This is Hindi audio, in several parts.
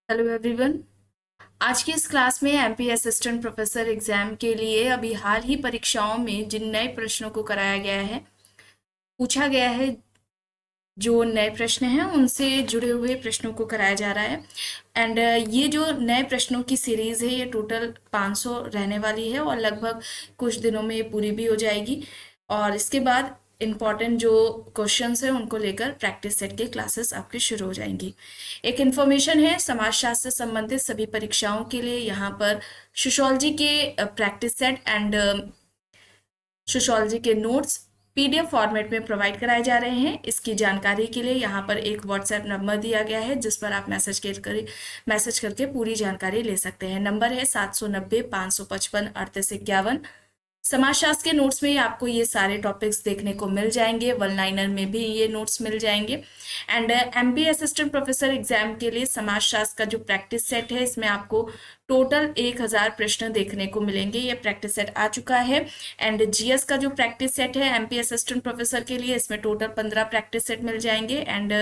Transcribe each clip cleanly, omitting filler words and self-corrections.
Hello everyone. आज की इस क्लास में एमपी असिस्टेंट प्रोफेसर एग्जाम के लिए अभी हाल ही परीक्षाओं में जिन नए प्रश्नों को कराया गया है, पूछा गया है, जो नए प्रश्न हैं उनसे जुड़े हुए प्रश्नों को कराया जा रहा है। एंड ये जो नए प्रश्नों की सीरीज है ये टोटल 500 रहने वाली है और लगभग कुछ दिनों में ये पूरी भी हो जाएगी। और इसके बाद इम्पॉर्टेंट जो क्वेश्चंस हैं उनको लेकर प्रैक्टिस सेट के क्लासेस आपके शुरू हो जाएंगी। एक इन्फॉर्मेशन है समाजशास्त्र से संबंधित सभी परीक्षाओं के लिए यहाँ पर सोशियोलॉजी के प्रैक्टिस सेट एंड सोशियोलॉजी के नोट्स पीडीएफ फॉर्मेट में प्रोवाइड कराए जा रहे हैं। इसकी जानकारी के लिए यहाँ पर एक व्हाट्सएप नंबर दिया गया है जिस पर आप मैसेज करके पूरी जानकारी ले सकते हैं। नंबर है 790 555 3851। समाजशास्त्र के नोट्स में आपको ये सारे टॉपिक्स देखने को मिल जाएंगे, वन लाइनर में भी ये नोट्स मिल जाएंगे। And MP assistant professor exam के लिए समाजशास्त्र का जो प्रैक्टिस सेट है इसमें आपको टोटल 1000 प्रश्न देखने को मिलेंगे। ये प्रैक्टिस सेट आ चुका है। एंड जीएस का जो प्रैक्टिस सेट है एमपी असिस्टेंट प्रोफेसर के लिए, इसमें टोटल 15 प्रैक्टिस सेट मिल जाएंगे। एंड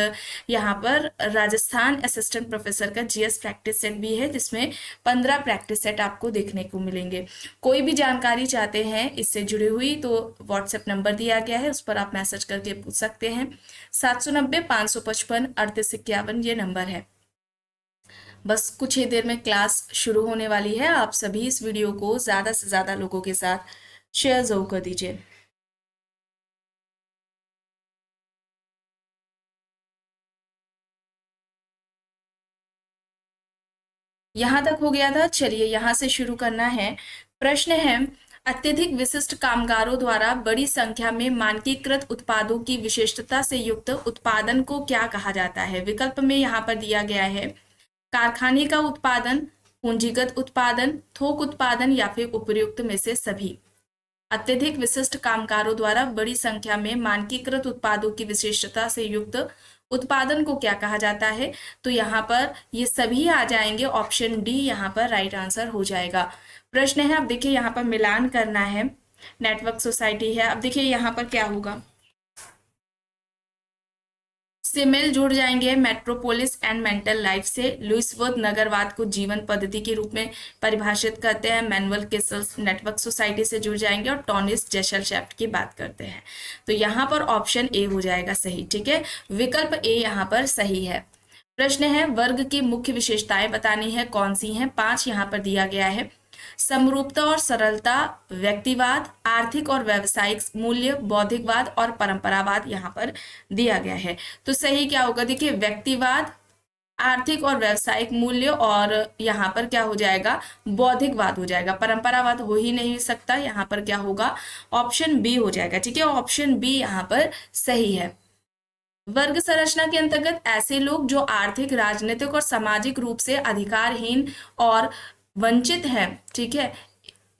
यहाँ पर राजस्थान असिस्टेंट प्रोफेसर का जीएस प्रैक्टिस सेट भी है जिसमें 15 प्रैक्टिस सेट आपको देखने को मिलेंगे। कोई भी जानकारी चाहते हैं इससे जुड़ी हुई तो व्हाट्सएप नंबर दिया गया है, उस पर आप मैसेज करके पूछ सकते हैं। 790 555 3851 ये नंबर है। बस कुछ ही देर में क्लास शुरू होने वाली है। आप सभी इस वीडियो को ज़्यादा से ज़्यादा लोगों के साथ शेयर जरूर कर दीजिए। यहाँ तक हो गया था, चलिए यहाँ से शुरू करना है। प्रश्न है, अत्यधिक विशिष्ट कामगारों द्वारा बड़ी संख्या में मानकीकृत उत्पादों की विशिष्टता से युक्त उत्पादन को क्या कहा जाता है? विकल्प में यहाँ पर दिया गया है कारखाने का उत्पादन, पूंजीगत उत्पादन, थोक उत्पादन या फिर उपयुक्त में से सभी। अत्यधिक विशिष्ट कामगारों द्वारा बड़ी संख्या में मानकीकृत उत्पादों की विशिष्टता से युक्त उत्पादन को क्या कहा जाता है? तो यहाँ पर ये सभी आ जाएंगे, ऑप्शन डी यहाँ पर राइट आंसर हो जाएगा। प्रश्न है, अब देखिए यहाँ पर मिलान करना है। नेटवर्क सोसाइटी है, अब देखिए यहाँ पर क्या होगा, सिमिल जुड़ जाएंगे मेट्रोपोलिस एंड मेंटल लाइफ से। लुइसवर्थ नगरवाद को जीवन पद्धति के रूप में परिभाषित करते हैं। मैनुअल केसल्स नेटवर्क सोसाइटी से जुड़ जाएंगे और टॉनिस जेशलशैफ्ट की बात करते हैं। तो यहाँ पर ऑप्शन ए हो जाएगा सही, ठीक है। विकल्प ए यहाँ पर सही है। प्रश्न है, वर्ग की मुख्य विशेषताएं बतानी है, कौन सी हैं? 5 यहाँ पर दिया गया है। समरूपता और सरलता, व्यक्तिवाद, आर्थिक और व्यावसायिक मूल्य, बौद्धिकवाद और परंपरावाद यहाँ पर दिया गया है। तो सही क्या होगा, देखिए व्यक्तिवाद, आर्थिक और व्यावसायिक मूल्य और यहाँ पर क्या हो जाएगा, बौद्धिकवाद हो जाएगा। परंपरावाद हो ही नहीं सकता, यहाँ पर क्या होगा, ऑप्शन बी हो जाएगा, ठीक है। ऑप्शन बी यहाँ पर सही है। वर्ग संरचना के अंतर्गत ऐसे लोग जो आर्थिक, राजनीतिक और सामाजिक रूप से अधिकारहीन और वंचित हैं, ठीक है,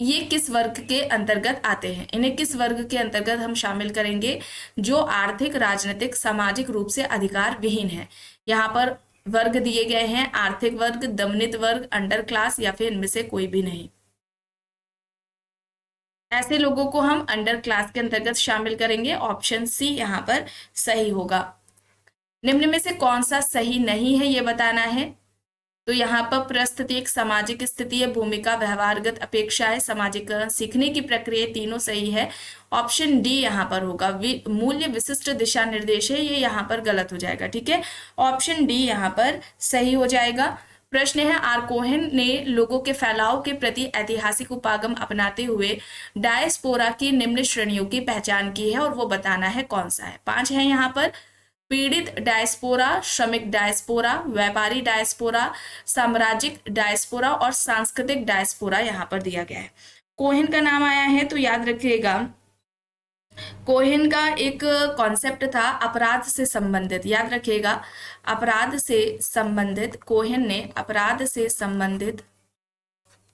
ये किस वर्ग के अंतर्गत आते हैं? इन्हें किस वर्ग के अंतर्गत हम शामिल करेंगे? जो आर्थिक, राजनीतिक, सामाजिक रूप से अधिकार विहीन है। यहाँ पर वर्ग दिए गए हैं, आर्थिक वर्ग, दमनित वर्ग, अंडर क्लास या फिर इनमें से कोई भी नहीं। ऐसे लोगों को हम अंडर क्लास के अंतर्गत शामिल करेंगे। ऑप्शन सी यहाँ पर सही होगा। निम्न में से कौन सा सही नहीं है ये बताना है। तो यहाँ पर परिस्थिति एक सामाजिक स्थिति है, भूमिका, व्यवहारगत अपेक्षा है, सामाजिकरण, सीखने की प्रक्रिया, तीनों सही है। ऑप्शन डी यहाँ पर होगा। मूल्य विशिष्ट दिशा निर्देश है, ये यहाँ पर गलत हो जाएगा, ठीक है। ऑप्शन डी यहाँ पर सही हो जाएगा। प्रश्न है, आर कोहेन ने लोगों के फैलाव के प्रति ऐतिहासिक उपागम अपनाते हुए डायस्पोरा की निम्न श्रेणियों की पहचान की है और वो बताना है कौन सा है। 5 है यहाँ पर। पीड़ित डायस्पोरा, श्रमिक डायस्पोरा, व्यापारी डायस्पोरा, साम्राज्यिक डायस्पोरा और सांस्कृतिक डायस्पोरा यहाँ पर दिया गया है। कोहेन का नाम आया है तो याद रखिएगा, कोहेन का एक कॉन्सेप्ट था अपराध से संबंधित, याद रखिएगा। अपराध से संबंधित, कोहेन ने अपराध से संबंधित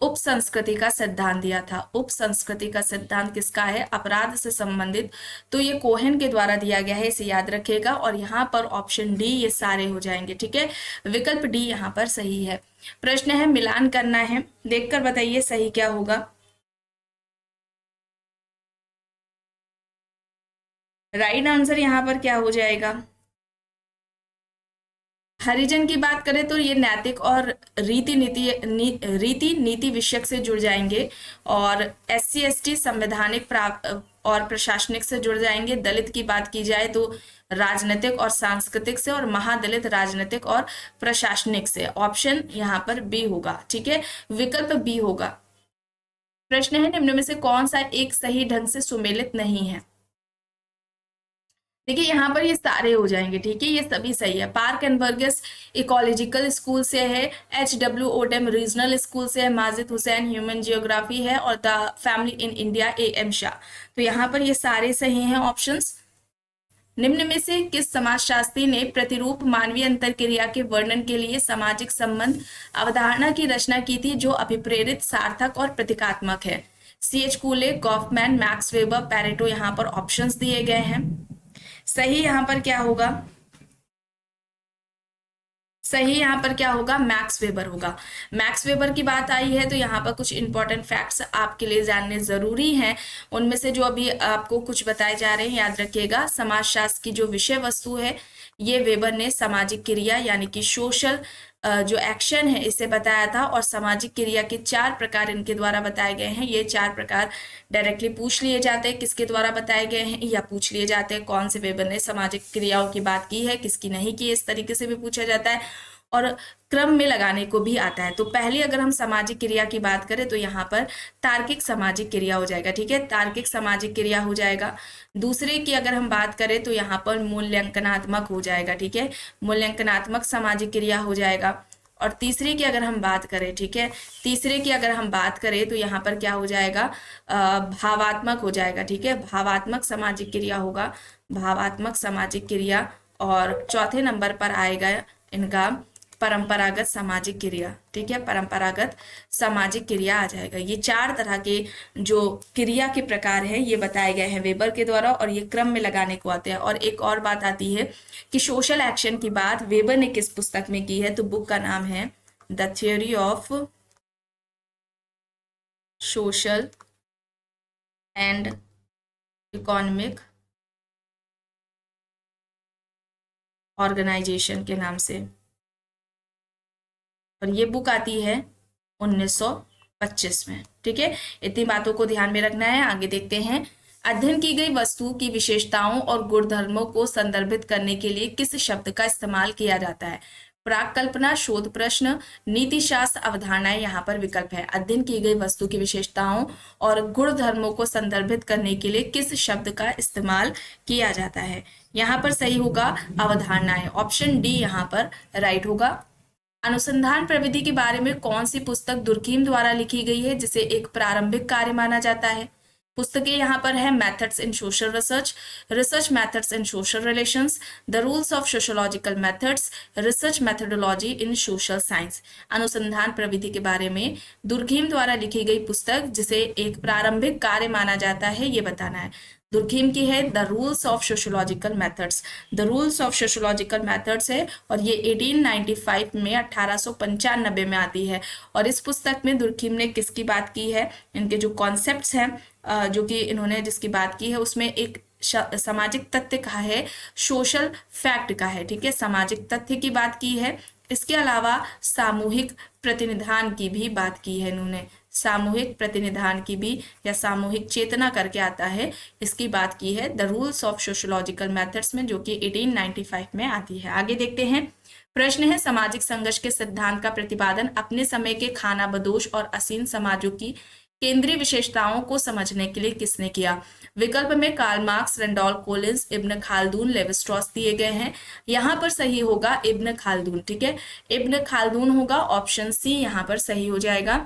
उप संस्कृति का सिद्धांत दिया था। उप संस्कृति का सिद्धांत किसका है? अपराध से संबंधित। तो ये कोहेन के द्वारा दिया गया है, इसे याद रखिएगा। और यहाँ पर ऑप्शन डी ये सारे हो जाएंगे, ठीक है। विकल्प डी यहाँ पर सही है। प्रश्न है, मिलान करना है, देखकर बताइए सही क्या होगा। राइट आंसर यहाँ पर क्या हो जाएगा? हरिजन की बात करें तो ये नैतिक और रीति नीति विषयक से जुड़ जाएंगे, और SC ST संवैधानिक और प्रशासनिक से जुड़ जाएंगे। दलित की बात की जाए तो राजनीतिक और सांस्कृतिक से, और महादलित राजनीतिक और प्रशासनिक से। ऑप्शन यहाँ पर बी होगा, ठीक है, विकल्प बी होगा। प्रश्न है, निम्न में से कौन सा एक सही ढंग से सुमेलित नहीं है। देखिए यहाँ पर ये सारे हो जाएंगे, ठीक है, ये सभी सही है। Park and Burgess ecological school से है, HW ओडेम रीजनल स्कूल से है, माजिद हुसैन ह्यूमन जियोग्राफी है, और the family in India AM Shah. तो यहाँ पर ये सारे सही हैं ऑप्शंस। निम्न में से किस समाजशास्त्री ने प्रतिरूप मानवीय अंतरक्रिया के वर्णन के लिए सामाजिक संबंध अवधारणा की रचना की थी, जो अभिप्रेरित, सार्थक और प्रतीकात्मक है। CH कूले, Goffman, max weber, Pareto. यहाँ पर ऑप्शंस दिए गए हैं। सही यहाँ पर क्या होगा, सही यहाँ पर क्या होगा, मैक्स वेबर होगा। मैक्स वेबर की बात आई है तो यहाँ पर कुछ इंपॉर्टेंट फैक्ट्स आपके लिए जानने जरूरी हैं। उनमें से जो अभी आपको कुछ बताए जा रहे हैं याद रखिएगा। समाजशास्त्र की जो विषय वस्तु है, ये वेबर ने सामाजिक क्रिया यानी कि सोशल जो एक्शन है इसे बताया था, और सामाजिक क्रिया के 4 प्रकार इनके द्वारा बताए गए हैं। ये 4 प्रकार डायरेक्टली पूछ लिए जाते हैं किसके द्वारा बताए गए हैं, या पूछ लिए जाते हैं कौन से वेबर ने सामाजिक क्रियाओं की बात की है, किसकी नहीं की, इस तरीके से भी पूछा जाता है, और क्रम में लगाने को भी आता है। तो पहले अगर हम सामाजिक क्रिया की बात करें तो यहाँ पर तार्किक सामाजिक क्रिया हो जाएगा, ठीक है, तार्किक सामाजिक क्रिया हो जाएगा। दूसरे की अगर हम बात करें तो यहाँ पर मूल्यांकनात्मक हो जाएगा, ठीक है, मूल्यांकनात्मक सामाजिक क्रिया हो जाएगा। और तीसरे की अगर हम बात करें, ठीक है, तीसरे की अगर हम बात करें तो यहाँ पर क्या हो जाएगा, भावात्मक हो जाएगा, ठीक है, भावात्मक सामाजिक क्रिया होगा, भावात्मक सामाजिक क्रिया। और चौथे नंबर पर आएगा इनका परंपरागत सामाजिक क्रिया, ठीक है, परंपरागत सामाजिक क्रिया आ जाएगा। ये 4 तरह के जो क्रिया के प्रकार हैं ये बताए गए हैं वेबर के द्वारा, और ये क्रम में लगाने को आते हैं। और एक और बात आती है कि सोशल एक्शन की बात वेबर ने किस पुस्तक में की है, तो बुक का नाम है the theory of social and economic organisation के नाम से, और ये बुक आती है 1925 में, ठीक है। इतनी बातों को ध्यान में रखना है। आगे देखते हैं, अध्ययन की गई वस्तु की विशेषताओं और गुणधर्मों को संदर्भित करने के लिए किस शब्द का इस्तेमाल किया जाता है। प्राक कल्पना, शोध प्रश्न, नीति शास्त्र, अवधारणाएं। यहाँ पर विकल्प है, अध्ययन की गई वस्तु की विशेषताओं और गुणधर्मों को संदर्भित करने के लिए किस शब्द का इस्तेमाल किया जाता है। यहाँ पर सही होगा अवधारणाएं, ऑप्शन डी यहाँ पर राइट होगा। अनुसंधान प्रविधि के बारे में कौन सी पुस्तक दुर्कीम द्वारा लिखी गई है, जिसे एक प्रारंभिक कार्य माना जाता है। पुस्तकें यहाँ पर है methods in social research, research methods in social relations, the rules of sociological methods, research methodology in social science. अनुसंधान प्रविधि के बारे में दुर्कीम द्वारा लिखी गई पुस्तक जिसे एक प्रारंभिक कार्य माना जाता है, ये बताना है। दुर्कीम की है the rules of sociological methods, the rules of sociological methods है, और ये 1895 में 1895 में आती है। और इस पुस्तक में दुर्कीम ने किसकी बात की है, इनके जो कॉन्सेप्ट्स हैं जो कि इन्होंने जिसकी बात की है उसमें एक सामाजिक तथ्य का है, सोशल फैक्ट का है, ठीक है, सामाजिक तथ्य की बात की है। इसके अलावा सामूहिक प्रतिनिधान की भी बात की है इन्होंने, सामूहिक प्रतिनिधान की भी, या सामूहिक चेतना करके आता है, इसकी बात की है the rules of sociological methods में, जो कि 1895 में आती है। आगे देखते हैं, प्रश्न है, सामाजिक संघर्ष के सिद्धांत का प्रतिपादन अपने समय के खानाबदोश और असीम समाजों की केंद्रीय विशेषताओं को समझने के लिए किसने किया। विकल्प में कार्ल मार्क्स, रेंडोल्फ कोलिंस, इब्न खालदून, लेवी स्ट्रॉस दिए गए हैं। यहाँ पर सही होगा इब्न खालदून, ठीक है, इब्न खालदून होगा, ऑप्शन सी यहाँ पर सही हो जाएगा।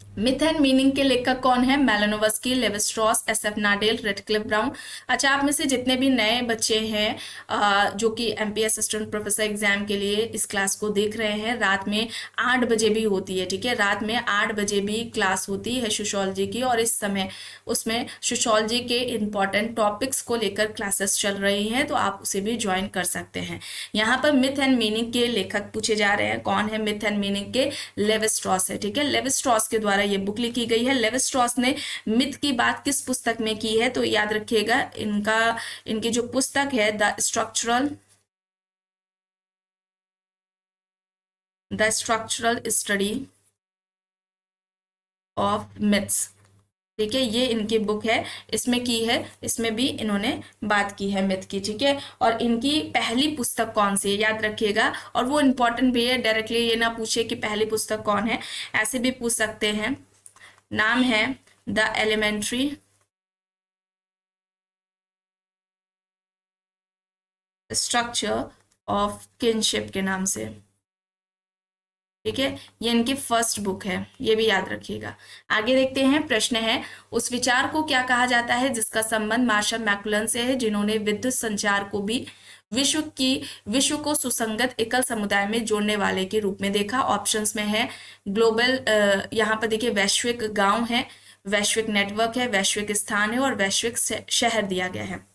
मिथ एंड मीनिंग के लेखक कौन है, Malinowski, Levi Strauss, SF Nadel, Radcliffe Brown. अच्छा, आप में से जितने भी नए बच्चे हैं जो कि MP असिस्टेंट प्रोफेसर एग्जाम के लिए इस क्लास को देख रहे हैं, रात में 8 बजे भी होती है, ठीक है, रात में 8 बजे भी क्लास होती है सोशियोलॉजी की, और इस समय उसमें सोशियोलॉजी के इंपॉर्टेंट टॉपिक्स को लेकर क्लासेस चल रही हैं, तो आप उसे भी ज्वाइन कर सकते हैं। यहाँ पर मिथ एंड मीनिंग के लेखक पूछे जा रहे हैं, कौन है मिथ एंड मीनिंग के, लेवी स्ट्रॉस है, ठीक है, लेवी स्ट्रॉस के द्वारा ये बुक लिखी गई है। लेवी स्ट्रॉस ने मिथ की बात किस पुस्तक में की है, तो याद रखिएगा इनकी जो पुस्तक है the structural the structural study of myths. ठीक है, ये इनकी बुक है, इसमें की है, इसमें भी इन्होंने बात की है मिथ की। ठीक है, और इनकी पहली पुस्तक कौन सी है याद रखिएगा, और वो इम्पोर्टेंट भी है, डायरेक्टली ये ना पूछे कि पहली पुस्तक कौन है, ऐसे भी पूछ सकते हैं। नाम है the elementary structure of kinship के नाम से। ठीक है, ये इनकी फर्स्ट बुक है, ये भी याद रखिएगा। आगे देखते हैं, प्रश्न है उस विचार को क्या कहा जाता है जिसका संबंध मार्शल मैक्लुलन से है, जिन्होंने विद्युत संचार को भी विश्व को सुसंगत एकल समुदाय में जोड़ने वाले के रूप में देखा। ऑप्शंस में है ग्लोबल, यहाँ पर देखिए वैश्विक गांव है, वैश्विक नेटवर्क है, वैश्विक स्थान है और वैश्विक शहर दिया गया है।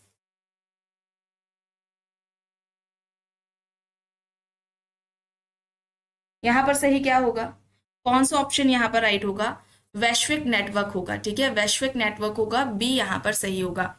यहाँ पर सही क्या होगा, कौन सा ऑप्शन यहाँ पर राइट होगा, वैश्विक नेटवर्क होगा। ठीक है, वैश्विक नेटवर्क होगा, बी यहाँ पर सही होगा।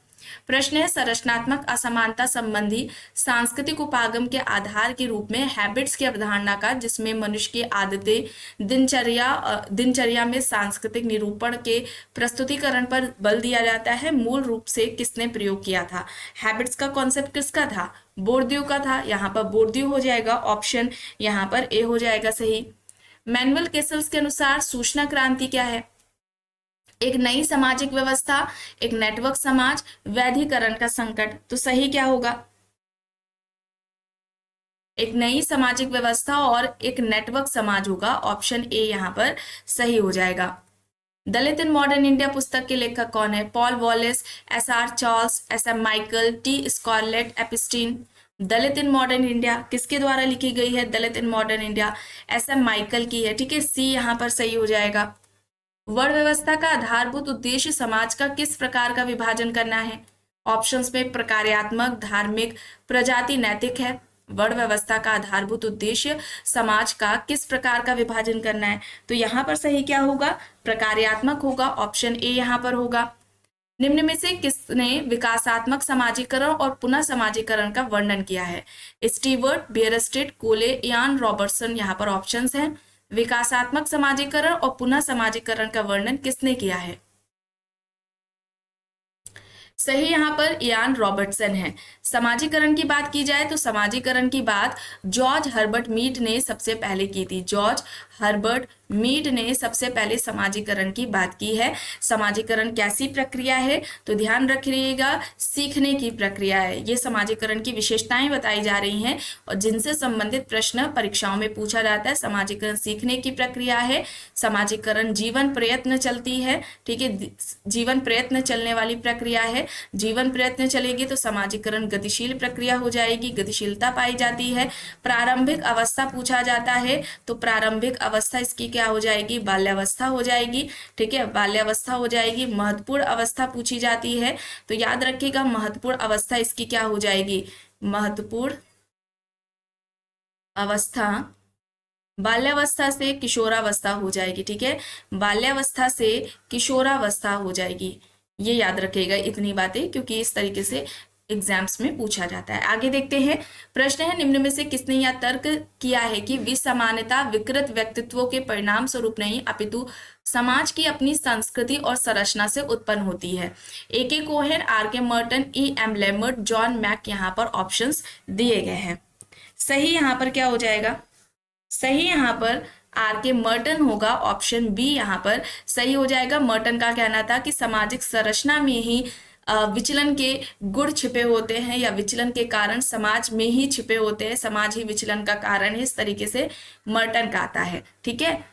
प्रश्न है संरचनात्मक असमानता संबंधी सांस्कृतिक उपागम के आधार के रूप में हैबिट्स की अवधारणा का, जिसमें मनुष्य की आदतें दिनचर्या में सांस्कृतिक निरूपण के प्रस्तुतिकरण पर बल दिया जाता है, मूल रूप से किसने प्रयोग किया था। हैबिट्स का कॉन्सेप्ट किसका था, बोर्डियू का था, यहाँ पर बोर्डियू हो जाएगा, ऑप्शन यहाँ पर ए हो जाएगा सही। मैनुअल केसल्स के अनुसार सूचना क्रांति क्या है, एक नई सामाजिक व्यवस्था, एक नेटवर्क समाज, वैधीकरण का संकट। तो सही क्या होगा, एक नई सामाजिक व्यवस्था और एक नेटवर्क समाज होगा, ऑप्शन ए यहाँ पर सही हो जाएगा। दलित इन मॉडर्न इंडिया पुस्तक के लेखक कौन है, Paul Wallace, SR Charles, SM Michael, T Scarlett Epstein. Dalit in modern India किसके द्वारा लिखी गई है, Dalit in modern India SM Michael की है। ठीक है, सी यहाँ पर सही हो जाएगा। वर्ण व्यवस्था का आधारभूत उद्देश्य समाज का किस प्रकार का विभाजन करना है, ऑप्शंस में प्रकार्यात्मक, धार्मिक, प्रजाति, नैतिक है। वर्ण व्यवस्था का आधारभूत उद्देश्य समाज का किस प्रकार का विभाजन करना है, तो यहाँ पर सही क्या होगा, प्रकार्यात्मक होगा, ऑप्शन ए यहाँ पर होगा। निम्न में से किसने विकासात्मक समाजीकरण और पुनः समाजीकरण का वर्णन किया है, स्टीवर्ट, बियरस्टेट, कोले, इयान रॉबर्टसन। यहाँ पर ऑप्शंस हैं, विकासात्मक समाजीकरण और पुनः समाजीकरण का वर्णन किसने किया है, सही यहाँ पर इयान रॉबर्टसन है। समाजीकरण की बात की जाए तो समाजीकरण की बात जॉर्ज हर्बर्ट मीड ने सबसे पहले की थी, जॉर्ज हर्बर्ट मीड ने सबसे पहले समाजीकरण की बात की है। समाजीकरण कैसी प्रक्रिया है, तो ध्यान रखिएगा सीखने की प्रक्रिया है। ये समाजीकरण की विशेषताएं बताई जा रही हैं और जिनसे संबंधित प्रश्न परीक्षाओं में पूछा जाता है। समाजीकरण सीखने की प्रक्रिया है, समाजीकरण जीवन प्रयत्न चलती है। ठीक है, जीवन प्रयत्न चलने वाली प्रक्रिया है, जीवन प्रयत्न चलेगी तो समाजीकरण गतिशील प्रक्रिया हो जाएगी, गतिशीलता पाई जाती है। प्रारंभिक अवस्था पूछा जाता है तो प्रारंभिक अवस्था इसकी क्या हो जाएगी, बाल्यावस्था हो जाएगी। ठीक है, बाल्यावस्था हो जाएगी। महत्वपूर्ण अवस्था पूछी जाती है तो याद रखिएगा महत्वपूर्ण अवस्था इसकी क्या हो जाएगी, महत्वपूर्ण अवस्था बाल्यावस्था से किशोरावस्था हो जाएगी। ठीक है, बाल्यावस्था से किशोरावस्था हो जाएगी, ये याद रखिएगा इतनी बातें, क्योंकि इस तरीके से एग्जाम्स में पूछा जाता है। आगे देखते हैं, प्रश्न है निम्न में से किसने यह तर्क किया है कि विसमानता विकृत व्यक्तित्वों के परिणाम स्वरूप नहीं अपितु समाज की अपनी संस्कृति और संरचना से उत्पन्न होती है। AK. Cohen, RK. Merton, EM. Lemert, John Mack यहाँ पर ऑप्शंस दिए गए हैं। सही यहाँ पर क्या हो जाएगा, सही यहाँ पर आर.के. मर्टन होगा, ऑप्शन बी यहाँ पर सही हो जाएगा। मर्टन का कहना था कि सामाजिक संरचना में ही विचलन के गुण छिपे होते हैं या विचलन के कारण समाज में ही छिपे होते हैं, समाज ही विचलन का कारण है, इस तरीके से मर्टन का आता है। ठीक है,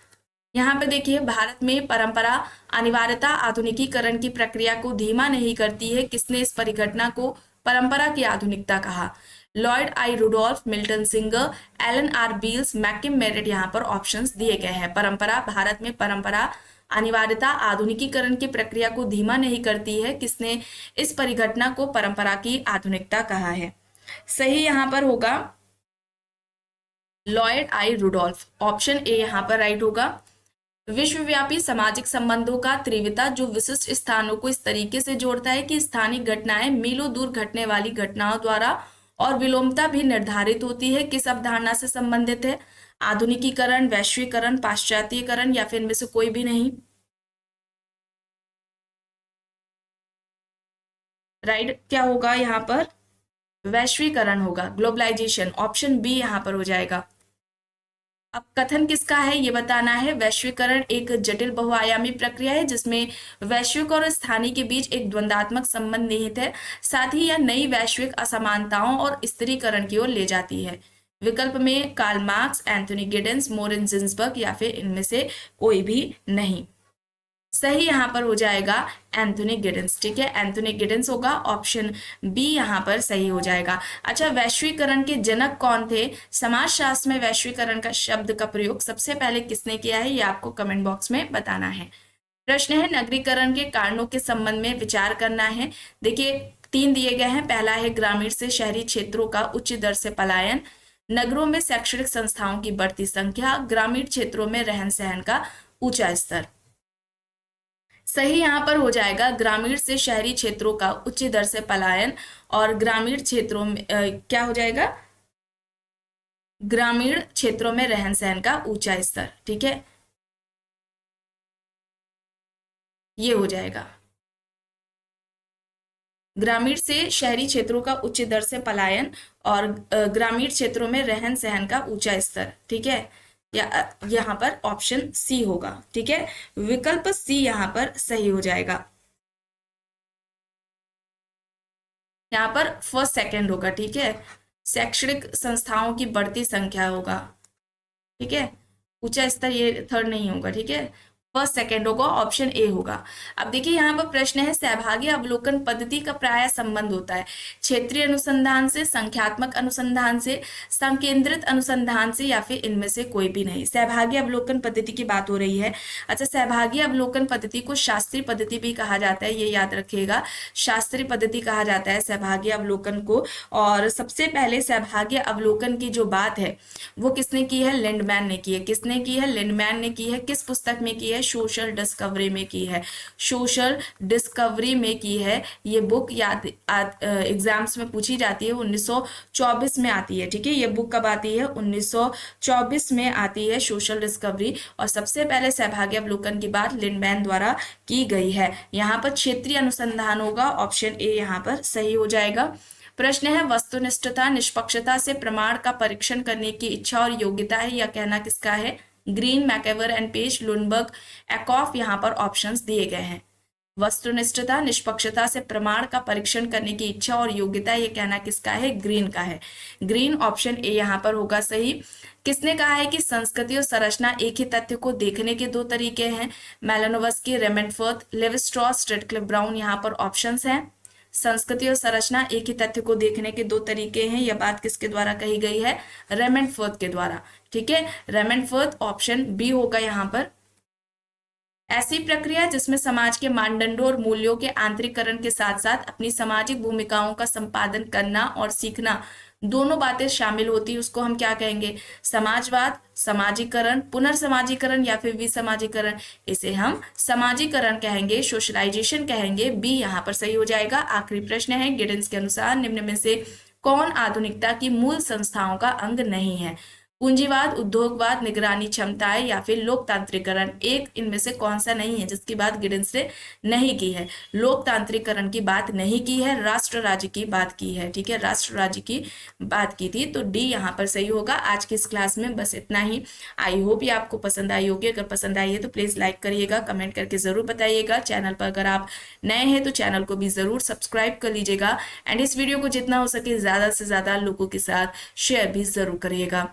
यहाँ पे देखिए भारत में परंपरा अनिवार्यता आधुनिकीकरण की प्रक्रिया को धीमा नहीं करती है। किसने इस परिघटना को परंपरा की आधुनिकता कहा, Lloyd I Rudolph, Milton Singer, Alan R Beals, McKim Marriott. यहाँ पर ऑप्शंस दिए गए हैं। परंपरा, भारत में परंपरा अनिवार्यता आधुनिकीकरण की प्रक्रिया को धीमा नहीं करती है, किसने इस परिघटना को परंपरा की आधुनिकता कहा है, सही यहाँ पर होगा Lloyd I Rudolph, option A यहाँ पर राइट होगा। विश्वव्यापी सामाजिक संबंधों का त्रिविता जो विशिष्ट स्थानों को इस तरीके से जोड़ता है कि स्थानीय घटनाएं मीलों दूर घटने वाली घटनाओं द्वारा और विलोमता भी निर्धारित होती है, किस अवधारणा से संबंधित है, आधुनिकीकरण, वैश्वीकरण, पाश्चात्यकरण या फिर इनमें से कोई भी नहीं? राइट, क्या होगा यहाँ पर? वैश्वीकरण होगा, ग्लोबलाइजेशन, ऑप्शन बी यहाँ पर हो जाएगा। अब कथन किसका है ये बताना है। वैश्वीकरण एक जटिल बहुआयामी प्रक्रिया है जिसमें वैश्विक और स्थानीय के बीच एक द्वंद्वात्मक संबंध निहित है। साथ ही यह नई वैश्विक असमानताओं और स्थिरीकरण की ओर ले जाती है। विकल्प में Karl Marx, Anthony Giddens, Morris Ginsberg या फिर इनमें से कोई भी नहीं। सही यहाँ पर हो जाएगा एंथोनी गिडेंस। ठीक है, एंथोनी गिडेंस होगा, ऑप्शन बी यहाँ पर सही हो जाएगा। अच्छा, वैश्वीकरण के जनक कौन थे? समाजशास्त्र में वैश्वीकरण का शब्द का प्रयोग सबसे पहले किसने किया है, ये आपको कमेंट बॉक्स में बताना है। प्रश्न है नगरीकरण के कारणों के संबंध में विचार करना है। देखिए 3 दिए गए हैं। पहला है ग्रामीण से शहरी क्षेत्रों का उच्च दर से पलायन, नगरों में शैक्षणिक संस्थाओं की बढ़ती संख्या, ग्रामीण क्षेत्रों में रहन सहन का ऊंचा स्तर। सही यहाँ पर हो जाएगा ग्रामीण से शहरी क्षेत्रों का उच्च दर से पलायन, और ग्रामीण क्षेत्रों में क्या हो जाएगा? ग्रामीण क्षेत्रों में रहन सहन का ऊंचा स्तर। ठीक है, ये हो जाएगा ग्रामीण से शहरी क्षेत्रों का उच्च दर से पलायन और ग्रामीण क्षेत्रों में रहन सहन का ऊंचा स्तर। ठीक है, या यहाँ पर ऑप्शन सी होगा। ठीक है, विकल्प सी यहाँ पर सही हो जाएगा। यहाँ पर फर्स्ट सेकंड होगा। ठीक है, शैक्षणिक संस्थाओं की बढ़ती संख्या होगा। ठीक है, ऊंचा स्तर ये थर्ड नहीं होगा। ठीक है, फर्स्ट सेकंड होगा, ऑप्शन ए होगा। अब देखिए यहाँ पर प्रश्न है सहभागी अवलोकन पद्धति का प्राय संबंध होता है क्षेत्रीय अनुसंधान से, संख्यात्मक अनुसंधान से, संकेंद्रित अनुसंधान से या फिर इनमें से कोई भी नहीं। सहभागी अवलोकन पद्धति की बात हो रही है। अच्छा, सहभागी अवलोकन पद्धति को शास्त्रीय पद्धति भी कहा जाता है, ये याद रखिएगा, शास्त्रीय पद्धति कहा जाता है सहभागी अवलोकन को। और सबसे पहले सहभागी अवलोकन की जो बात है वो किसने की है? लिंडमैन ने की है। किसने की है? लिंडमैन ने की है। किस पुस्तक में की है? सोशल डिस्कवरी में की है। सोशल डिस्कवरी में की है। ये बुक याद एग्जाम्स में पूछी जाती है, 1924 में आती है। ठीक है, ये बुक कब आती है? 1924 में आती है सोशल डिस्कवरी। और सबसे पहले सहभागी अवलोकन की बात लिंडमैन द्वारा की गई है। यहाँ पर क्षेत्रीय अनुसंधान होगा, ऑप्शन ए यहाँ पर सही हो जाएगा। प्रश्न है वस्तुनिष्ठता निष्पक्षता से प्रमाण का परीक्षण करने की इच्छा और योग्यता है, यह कहना किसका है? ग्रीन, मैकेवर एंड पेज, लुनबर्ग, एकॉफ, यहाँ पर ऑप्शंस दिए गए हैं। वस्तुनिष्ठता निष्पक्षता से प्रमाण का परीक्षण करने की इच्छा और योग्यता, ये कहना किसका है? ग्रीन का है। ग्रीन, ऑप्शन ए यहाँ पर होगा सही। किसने कहा है कि संस्कृति और संरचना एक ही तथ्य को देखने के 2 तरीके हैं? मेलानोव्स्की, रेमेंडफर्थ, लेवी-स्ट्रॉस, रेडक्लिफ ब्राउन, यहाँ पर ऑप्शंस हैं। संस्कृति और संरचना एक ही तथ्य को देखने के 2 तरीके हैं, यह बात किसके द्वारा कही गई है? रेमेंडफर्थ के द्वारा। ठीक है, रेमेंडफर्थ, ऑप्शन बी होगा यहाँ पर। ऐसी प्रक्रिया जिसमें समाज के मानदंडों और मूल्यों के आंतरिकरण के साथ साथ अपनी सामाजिक भूमिकाओं का संपादन करना और सीखना, दोनों बातें शामिल होती है, उसको हम क्या कहेंगे? समाजवाद, समाजीकरण, पुनर्समाजीकरण या फिर विसमाजीकरण, इसे हम समाजीकरण कहेंगे, सोशलाइजेशन कहेंगे। बी यहाँ पर सही हो जाएगा। आखिरी प्रश्न है गिडेंस के अनुसार निम्न में से कौन आधुनिकता की मूल संस्थाओं का अंग नहीं है? पूंजीवाद, उद्योगवाद, निगरानी क्षमताएं या फिर लोकतांत्रिकरण, एक इनमें से कौन सा नहीं है जिसकी बात गिडेंस ने नहीं की है? लोकतांत्रिकरण की बात नहीं की है, राष्ट्र राज्य की बात की है। ठीक है, राष्ट्र राज्य की बात की थी, तो डी यहाँ पर सही होगा। आज की इस क्लास में बस इतना ही। आई होप ये आपको पसंद आई होगी। अगर पसंद आई है तो प्लीज लाइक करिएगा, कमेंट करके जरूर बताइएगा। चैनल पर अगर आप नए हैं तो चैनल को भी जरूर सब्सक्राइब कर लीजिएगा, एंड इस वीडियो को जितना हो सके ज्यादा से ज्यादा लोगों के साथ शेयर भी जरूर करिएगा।